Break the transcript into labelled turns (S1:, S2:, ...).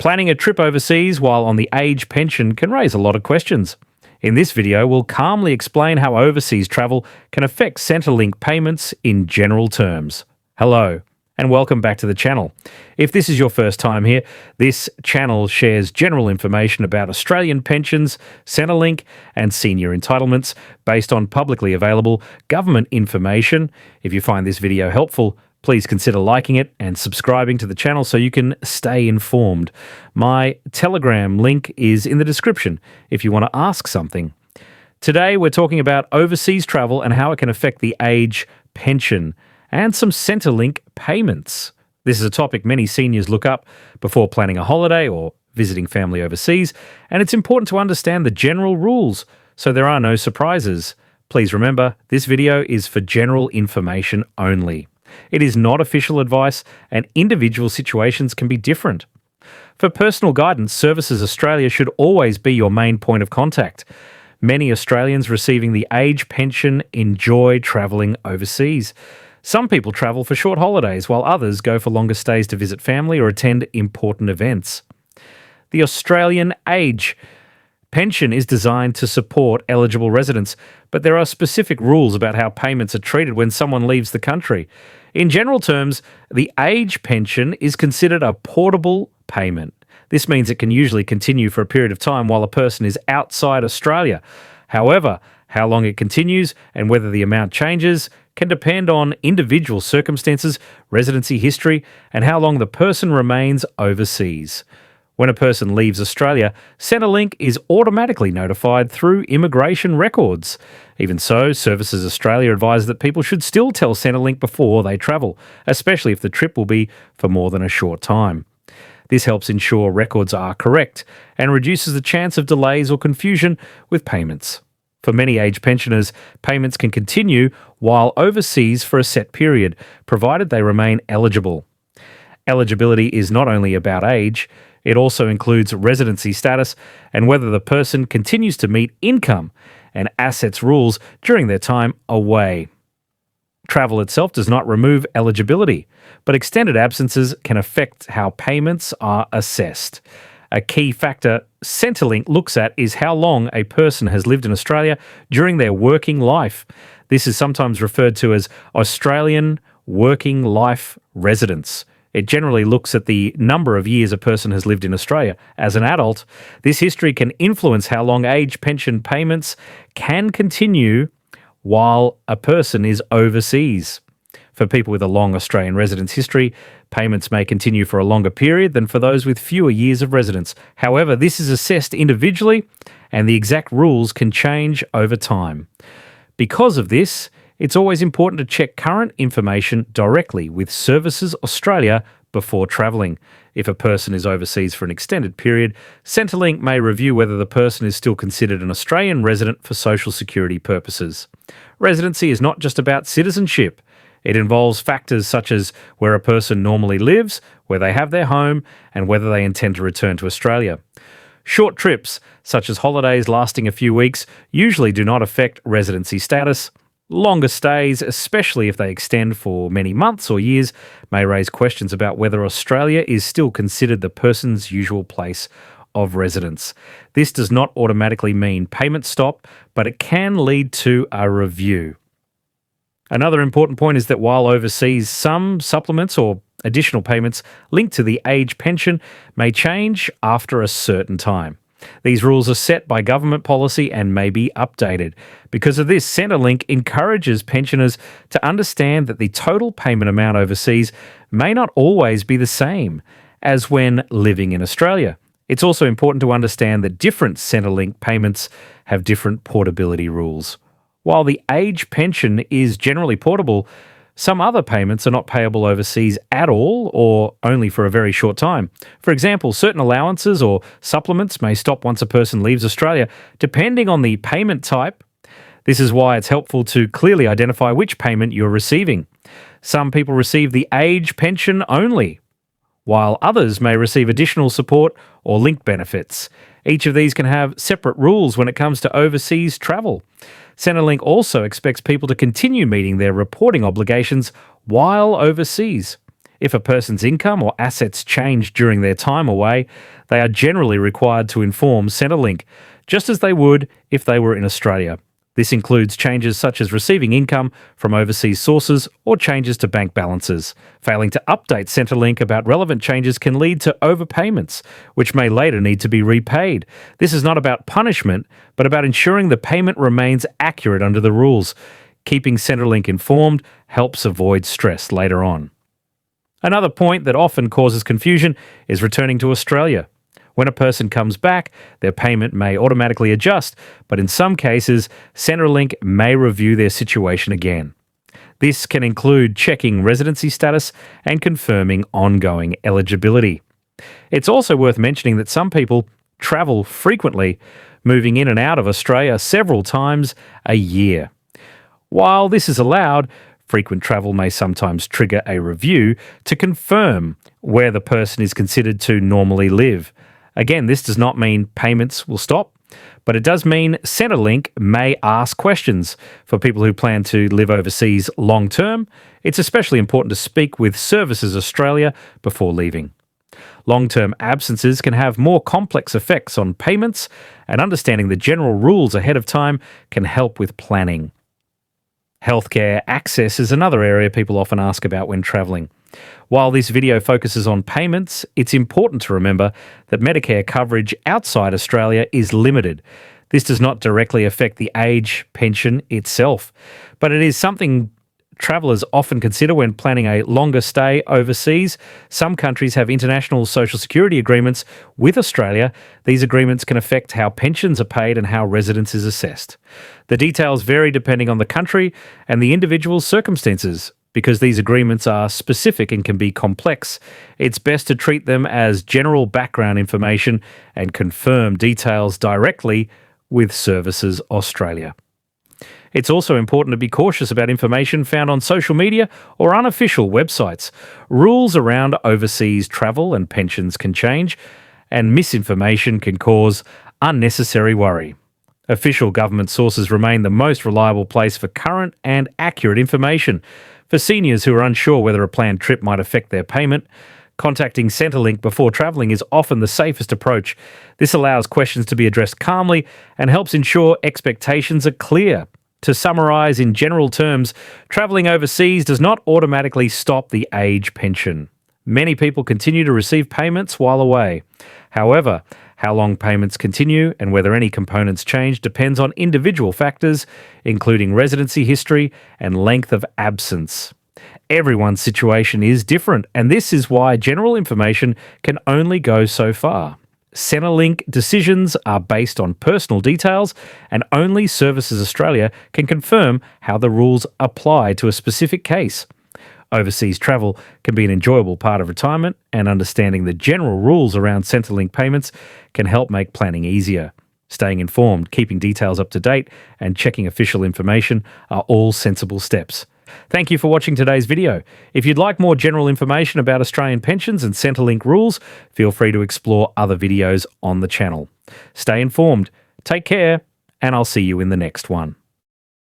S1: Planning a trip overseas while on the age pension can raise a lot of questions. In this video, we'll calmly explain how overseas travel can affect Centrelink payments in general terms. Hello, and welcome back to the channel. If this is your first time here, this channel shares general information about Australian pensions, Centrelink, and senior entitlements based on publicly available government information. If you find this video helpful, please consider liking it and subscribing to the channel so you can stay informed. My Telegram link is in the description if you want to ask something. Today we're talking about overseas travel and how it can affect the age pension and some Centrelink payments. This is a topic many seniors look up before planning a holiday or visiting family overseas, and it's important to understand the general rules so there are no surprises. Please remember, this video is for general information only. It is not official advice, and individual situations can be different. For personal guidance, Services Australia should always be your main point of contact. Many Australians receiving the age pension enjoy travelling overseas. Some people travel for short holidays, while others go for longer stays to visit family or attend important events. The Australian age pension is designed to support eligible residents, but there are specific rules about how payments are treated when someone leaves the country. In general terms, the age pension is considered a portable payment. This means it can usually continue for a period of time while a person is outside Australia. However, how long it continues and whether the amount changes can depend on individual circumstances, residency history, and how long the person remains overseas. When a person leaves Australia, Centrelink is automatically notified through immigration records. Even so, Services Australia advise that people should still tell Centrelink before they travel, especially if the trip will be for more than a short time. This helps ensure records are correct and reduces the chance of delays or confusion with payments. For many age pensioners, payments can continue while overseas for a set period, provided they remain eligible. Eligibility is not only about age, it also includes residency status and whether the person continues to meet income and assets rules during their time away. Travel itself does not remove eligibility, but extended absences can affect how payments are assessed. A key factor Centrelink looks at is how long a person has lived in Australia during their working life. This is sometimes referred to as Australian Working Life Residence. It generally looks at the number of years a person has lived in Australia. As an adult, this history can influence how long age pension payments can continue while a person is overseas. For people with a long Australian residence history, payments may continue for a longer period than for those with fewer years of residence. However, this is assessed individually and the exact rules can change over time. Because of this, it's always important to check current information directly with Services Australia before travelling. If a person is overseas for an extended period, Centrelink may review whether the person is still considered an Australian resident for social security purposes. Residency is not just about citizenship. It involves factors such as where a person normally lives, where they have their home, and whether they intend to return to Australia. Short trips, such as holidays lasting a few weeks, usually do not affect residency status. Longer stays, especially if they extend for many months or years, may raise questions about whether Australia is still considered the person's usual place of residence. This does not automatically mean payment stop, but it can lead to a review. Another important point is that while overseas, some supplements or additional payments linked to the age pension may change after a certain time. These rules are set by government policy and may be updated. Because of this, Centrelink encourages pensioners to understand that the total payment amount overseas may not always be the same as when living in Australia. It's also important to understand that different Centrelink payments have different portability rules. While the age pension is generally portable, some other payments are not payable overseas at all or only for a very short time. For example, certain allowances or supplements may stop once a person leaves Australia, depending on the payment type. This is why it's helpful to clearly identify which payment you're receiving. Some people receive the age pension only, while others may receive additional support or linked benefits. Each of these can have separate rules when it comes to overseas travel. Centrelink also expects people to continue meeting their reporting obligations while overseas. If a person's income or assets change during their time away, they are generally required to inform Centrelink, just as they would if they were in Australia. This includes changes such as receiving income from overseas sources or changes to bank balances. Failing to update Centrelink about relevant changes can lead to overpayments, which may later need to be repaid. This is not about punishment, but about ensuring the payment remains accurate under the rules. Keeping Centrelink informed helps avoid stress later on. Another point that often causes confusion is returning to Australia. When a person comes back, their payment may automatically adjust, but in some cases, Centrelink may review their situation again. This can include checking residency status and confirming ongoing eligibility. It's also worth mentioning that some people travel frequently, moving in and out of Australia several times a year. While this is allowed, frequent travel may sometimes trigger a review to confirm where the person is considered to normally live. Again, this does not mean payments will stop, but it does mean Centrelink may ask questions. For people who plan to live overseas long term, it's especially important to speak with Services Australia before leaving. Long-term absences can have more complex effects on payments, and understanding the general rules ahead of time can help with planning. Healthcare access is another area people often ask about when travelling. While this video focuses on payments, it's important to remember that Medicare coverage outside Australia is limited. This does not directly affect the age pension itself, but it is something travellers often consider when planning a longer stay overseas. Some countries have international social security agreements with Australia. These agreements can affect how pensions are paid and how residence is assessed. The details vary depending on the country and the individual's circumstances. Because these agreements are specific and can be complex, it's best to treat them as general background information and confirm details directly with Services Australia. It's also important to be cautious about information found on social media or unofficial websites. Rules around overseas travel and pensions can change, and misinformation can cause unnecessary worry. Official government sources remain the most reliable place for current and accurate information. For seniors who are unsure whether a planned trip might affect their payment, contacting Centrelink before travelling is often the safest approach. This allows questions to be addressed calmly and helps ensure expectations are clear. To summarise in general terms, travelling overseas does not automatically stop the age pension. Many people continue to receive payments while away. However, how long payments continue and whether any components change depends on individual factors, including residency history and length of absence. Everyone's situation is different, and this is why general information can only go so far. Centrelink decisions are based on personal details, and only Services Australia can confirm how the rules apply to a specific case. Overseas travel can be an enjoyable part of retirement, and understanding the general rules around Centrelink payments can help make planning easier. Staying informed, keeping details up to date, and checking official information are all sensible steps. Thank you for watching today's video. If you'd like more general information about Australian pensions and Centrelink rules, feel free to explore other videos on the channel. Stay informed, take care, and I'll see you in the next one.